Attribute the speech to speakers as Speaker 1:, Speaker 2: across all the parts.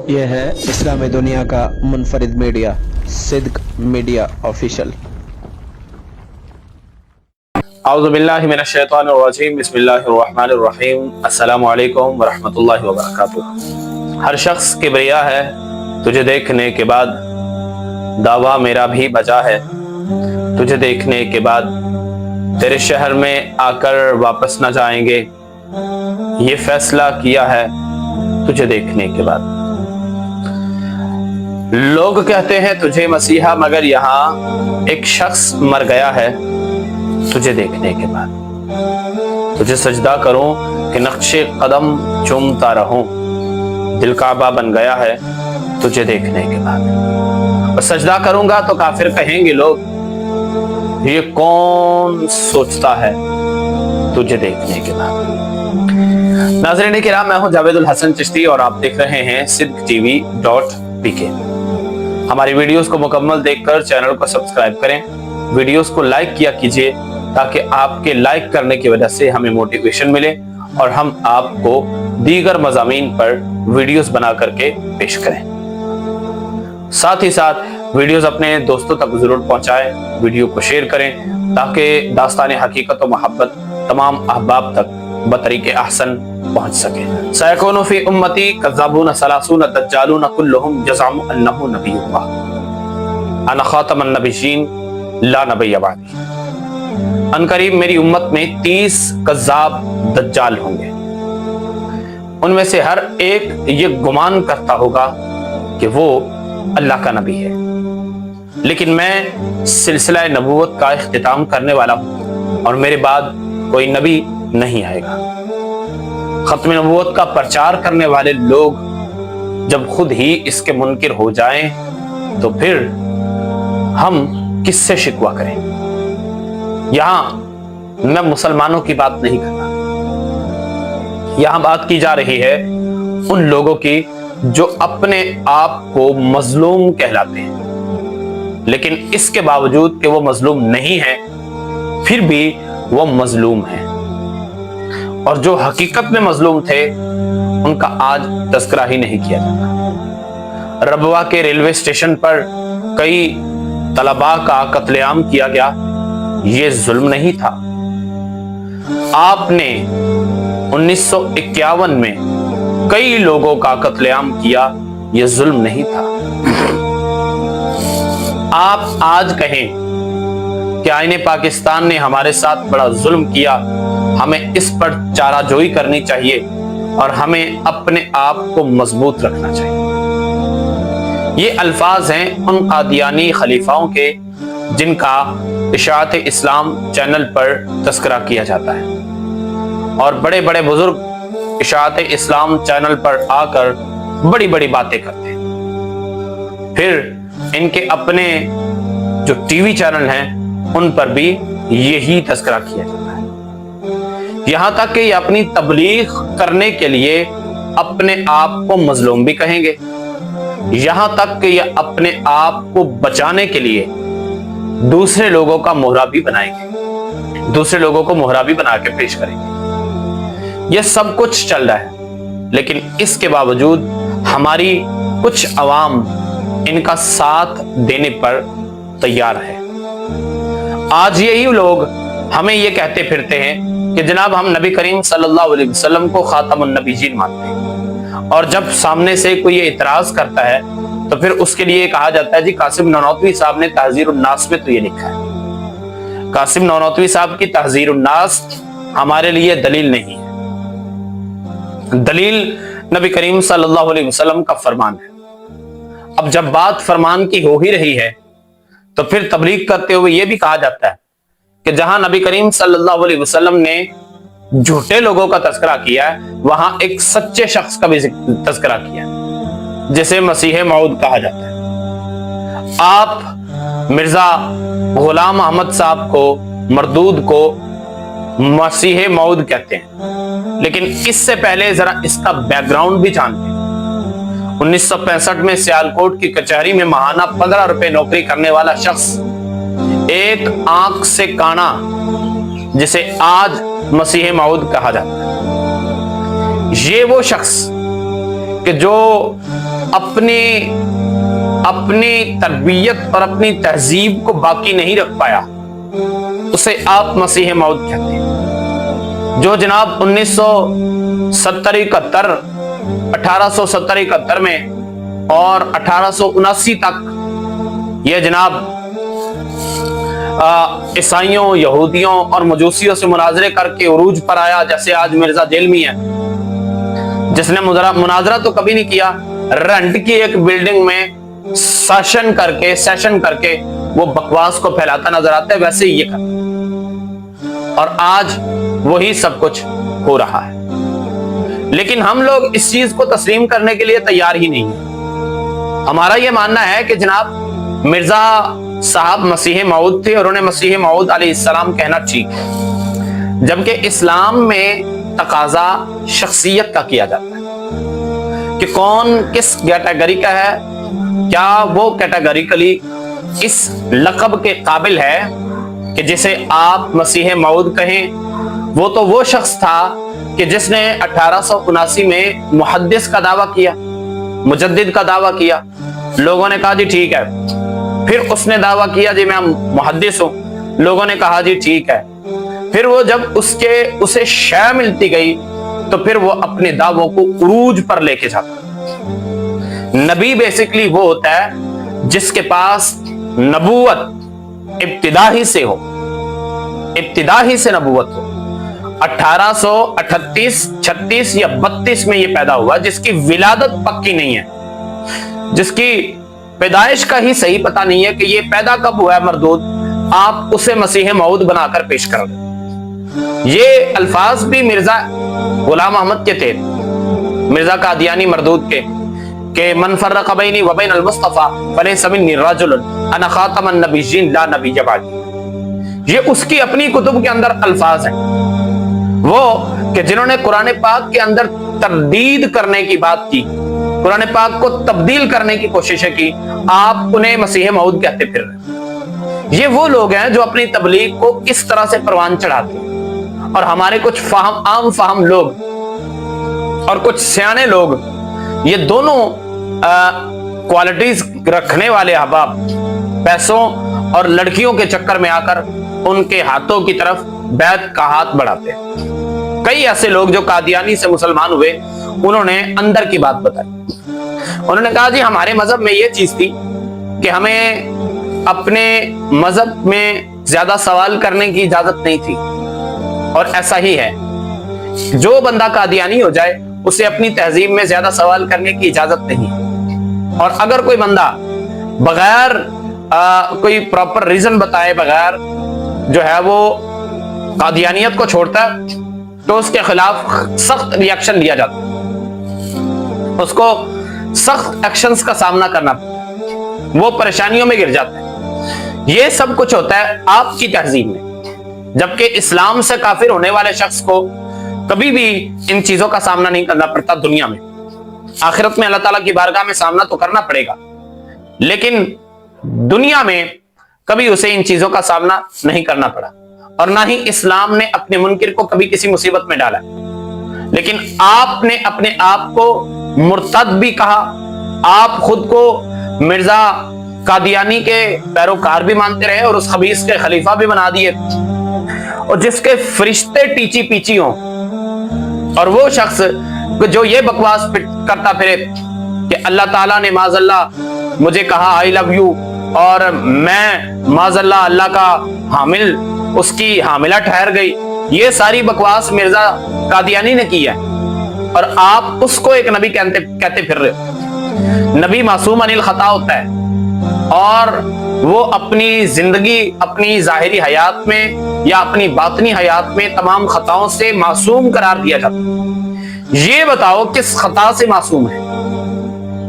Speaker 1: یہ ہے اسلام دنیا کا منفرد میڈیا صدق میڈیا آفیشل۔
Speaker 2: اعوذ باللہ من الشیطان الرجیم، بسم اللہ الرحمن الرحیم۔ السلام علیکم ورحمۃ اللہ وبرکاتہ۔ ہر شخص کبریا ہے تجھے دیکھنے کے بعد، دعویٰ میرا بھی بجا ہے تجھے دیکھنے کے بعد، تیرے شہر میں آ کر واپس نہ جائیں گے، یہ فیصلہ کیا ہے تجھے دیکھنے کے بعد۔ لوگ کہتے ہیں تجھے مسیحا، مگر یہاں ایک شخص مر گیا ہے تجھے دیکھنے کے بعد۔ تجھے سجدہ کروں کہ نقش قدم چومتا رہوں، دل کعبہ بن گیا ہے تجھے دیکھنے کے بعد۔ اور سجدہ کروں گا تو کافر کہیں گے لوگ، یہ کون سوچتا ہے تجھے دیکھنے کے بعد۔ ناظرین کرام، میں ہوں جاوید الحسن چشتی اور آپ دیکھ رہے ہیں sidqtv.pk۔ ہماری ویڈیوز کو مکمل دیکھ کر چینل کو سبسکرائب کریں، ویڈیوز کو لائک کیا کیجئے تاکہ آپ کے لائک کرنے کی وجہ سے ہمیں موٹیویشن ملے اور ہم آپ کو دیگر مضامین پر ویڈیوز بنا کر کے پیش کریں۔ ساتھ ہی ساتھ ویڈیوز اپنے دوستوں تک ضرور پہنچائیں، ویڈیو کو شیئر کریں تاکہ داستان حقیقت و محبت تمام احباب تک بطریق احسن پہنچ سکے۔ سیکون فی امتی کذابون ثلاثون دجالون کلہم یزعم انہ نبی اللہ، انا خاتم النبیین لا نبی بعدی۔ ان قریب میری امت میں 30 کذاب دجال ہوں گے، ان میں سے ہر ایک یہ گمان کرتا ہوگا کہ وہ اللہ کا نبی ہے، لیکن میں سلسلہ نبوت کا اختتام کرنے والا ہوں اور میرے بعد کوئی نبی نہیں آئے گا۔ ختم نبوت کا پرچار کرنے والے لوگ جب خود ہی اس کے منکر ہو جائیں تو پھر ہم کس سے شکوہ کریں؟ یہاں میں مسلمانوں کی بات نہیں کرتا، یہاں بات کی جا رہی ہے ان لوگوں کی جو اپنے آپ کو مظلوم کہلاتے ہیں، لیکن اس کے باوجود کہ وہ مظلوم نہیں ہیں پھر بھی وہ مظلوم ہیں، اور جو حقیقت میں مظلوم تھے ان کا آج تذکرہ ہی نہیں کیا جاتا۔ ربوہ کے ریلوے اسٹیشن پر کئی طلباء کا قتل عام کیا گیا، یہ ظلم نہیں تھا؟ آپ نے 1951 میں کئی لوگوں کا قتل عام کیا، یہ ظلم نہیں تھا؟ آپ آج کہیں کہ آئین پاکستان نے ہمارے ساتھ بڑا ظلم کیا، ہمیں اس پر چارہ جوئی کرنی چاہیے اور ہمیں اپنے آپ کو مضبوط رکھنا چاہیے۔ یہ الفاظ ہیں ان قادیانی خلیفاؤں کے جن کا اشاعت اسلام چینل پر تذکرہ کیا جاتا ہے، اور بڑے بڑے بزرگ اشاعت اسلام چینل پر آ کر بڑی بڑی باتیں کرتے ہیں، پھر ان کے اپنے جو ٹی وی چینل ہیں ان پر بھی یہی تذکرہ کیا جاتا ہے، یہاں تک کہ یہ اپنی تبلیغ کرنے کے لیے اپنے آپ کو مظلوم بھی کہیں گے، یہاں تک کہ یہ اپنے آپ کو بچانے کے لیے دوسرے لوگوں کا مہرا بھی بنائیں گے، دوسرے لوگوں کو مہرا بھی بنا کے پیش کریں گے۔ یہ سب کچھ چل رہا ہے، لیکن اس کے باوجود ہماری کچھ عوام ان کا ساتھ دینے پر تیار ہے۔ آج یہی لوگ ہمیں یہ کہتے پھرتے ہیں کہ جناب ہم نبی کریم صلی اللہ علیہ وسلم کو خاتم النبیین مانتے ہیں، اور جب سامنے سے کوئی یہ اعتراض کرتا ہے تو پھر اس کے لیے کہا جاتا ہے جی قاسم نانوتوی صاحب نے تحذیر الناس میں تو یہ لکھا ہے۔ قاسم نانوتوی صاحب کی تحذیر الناس ہمارے لیے دلیل نہیں ہے، دلیل نبی کریم صلی اللہ علیہ وسلم کا فرمان ہے۔ اب جب بات فرمان کی ہو ہی رہی ہے تو پھر تبلیغ کرتے ہوئے یہ بھی کہا جاتا ہے کہ جہاں نبی کریم صلی اللہ علیہ وسلم نے جھوٹے لوگوں کا تذکرہ کیا ہے وہاں ایک سچے شخص کا بھی تذکرہ کیا ہے جسے مسیح موعود کہا جاتا ہے۔ آپ مرزا غلام احمد صاحب کو، مردود کو مسیح موعود کہتے ہیں، لیکن اس سے پہلے ذرا اس کا بیک گراؤنڈ بھی جانتے ہیں۔ 1965 میں سیالکوٹ کی کچہری میں ماہانہ 15 روپے نوکری کرنے والا شخص، ایک آنکھ سے کانا، جسے آج مسیح موعود کہا جاتا ہے، یہ وہ شخص کہ جو अपनी तरबियत और अपनी तहजीब को बाकी नहीं रख पाया, उसे आप मसीह मौद कहते हैं। जो जनाब 1970-71, 1870-71 में और 1879 तक ये जनाब ईसाइयों, यहूदियों और मजूसियों से मुनाजरे करके उरूज पर आया, जैसे आज मिर्जा जेलमी है, जिसने मुनाजरा तो कभी नहीं किया, रेंट की एक बिल्डिंग में सेशन करके वो बकवास को फैलाता नजर आता है, वैसे ही ये कर, और आज वही सब कुछ हो रहा है। लेकिन हम लोग इस चीज को तस्लीम करने के लिए तैयार ही नहीं है। हमारा ये मानना है कि जनाब मिर्जा साहब मसीह मऊद थे और उन्हें मसीह मऊद अलैहिस्सलाम कहना ठीक है, जबकि इस्लाम में तकाजा शख्सियत का किया जाता है कि कौन किस कैटेगरी का है, क्या वो कैटेगरिकली इस लक़ब के काबिल है कि जिसे आप मसीह मऊद कहें। वो तो वो शख्स था कि जिसने 1879 में मुहद्दिस का दावा किया, मुजद्दिद का दावा किया, लोगों ने कहा जी ठीक है, फिर उसने दावा किया जी मैं मुहद्दिस हूं, लोगों ने कहा जी ठीक है, फिर वो जब उसे शय मिलती गई तो फिर वो अपने दावों को उरूज पर लेके जाता। नबी बेसिकली वो होता है जिसके पास नबूवत इब्तिदाही से हो, इब्तिदाही से नबूवत हो। 1838, 36 या 32 में ये पैदा हुआ, जिसकी विलादत पक्की नहीं है, जिसकी पैदाइश का ही सही पता नहीं है कि ये पैदा कब हुआ है मरदूद, आप उसे मसीह मऊद बनाकर पेश कर दो। ये अल्फाज भी मिर्जा गुलाम अहमद के थे, मिर्जा कादियानी मरदूद के मन फर्रक़ बैनी व बैन अल-मुस्तफ़ा फलैसा मिन्नी रजुलन अना खातमन नबिय्यीन ला नबिय्य बअदी। ये उसकी अपनी कुतुब के अंदर अल्फाज हैं, वो कि जिन्होंने कुरान पाक के अंदर तरदीद करने की बात की, कुरान पाक को तब्दील करने की कोशिशें की, आप उन्हें मसीह मऊद कहते फिर रहे। ये वो लोग हैं जो अपनी तबलीग को इस तरह से परवान चढ़ाते हैं, और हमारे कुछ आम फाहम लोग और कुछ सियाने लोग, ये दोनों क्वालिटीज रखने वाले अहबाब पैसों और लड़कियों के चक्कर में आकर उनके हाथों की तरफ बैत का हाथ बढ़ाते हैं। कई ऐसे लोग जो कादियानी से मुसलमान हुए, उन्होंने अंदर की बात बताई। उन्होंने कहा जी हमारे मजहब में ये चीज थी कि हमें अपने मजहब में ज्यादा सवाल करने की इजाजत नहीं थी, और ऐसा ही है, जो बंदा कादियानी हो जाए उसे अपनी तहजीब में ज्यादा सवाल करने की इजाजत नहीं है, और अगर कोई बंदा बगैर कोई प्रॉपर रीजन बताए बगैर जो है वो कादियानियत को छोड़ता है तो उसके खिलाफ सख्त रिएक्शन लिया जाता है, उसको सख्त एक्शंस का सामना करना पड़ता है, वो परेशानियों में गिर जाता है। ये सब कुछ होता है आपकी तहजीब में, जबकि इस्लाम से काफिर होने वाले शख्स को कभी भी इन चीजों का सामना नहीं करना पड़ता। दुनिया में, आखिरत में अल्लाह ताला की बारगाह में सामना तो करना पड़ेगा, लेकिन दुनिया में कभी उसे इन चीजों का सामना नहीं करना पड़ा, और ना ही इस्लाम ने अपने मुनकिर को कभी किसी मुसीबत में डाला। लेकिन आपने अपने आप को मुर्तद भी कहा, आप खुद को मिर्जा कादियानी के पैरोकार भी मानते रहे और उस खबीस के खलीफा भी बना दिए, और जिसके फरिश्ते टीची पीची हों, और वो शख्स जो ये बकवास करता फिरे कि अल्लाह ताला ने माज़अल्लाह मुझे कहा आई लव यू, और मैं माज़अल्लाह अल्लाह का हामिल, उसकी हामिला ठहर गई, ये सारी बकवास मिर्जा कादियानी ने की है, और आप उसको एक नबी कहते फिर रहे हो। नबी मासूम अनिल खता होता है, और वो अपनी जिंदगी, अपनी जाहिरी हयात में या अपनी बातनी हयात में तमाम खताओं से मासूम करार दिया जाता है। ये बताओ किस खता से मासूम है।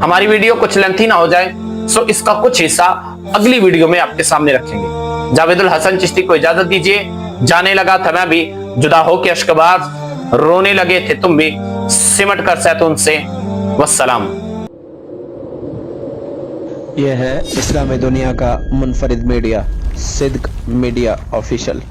Speaker 2: हमारी वीडियो कुछ लेंथी ना हो जाए, सो इसका कुछ हिस्सा अगली वीडियो में आपके सामने रखेंगे। जावेदुल हसन चिश्ती को इजाजत दीजिए। जाने लगा था मैं भी, जुदा हो के अश्कबाज, रोने लगे थे तुम भी, सिमट कर सैतून से। वस्सलाम।
Speaker 1: यह है इस्लामी दुनिया का मुनफरिद मीडिया, सिद्क मीडिया ऑफिशियल।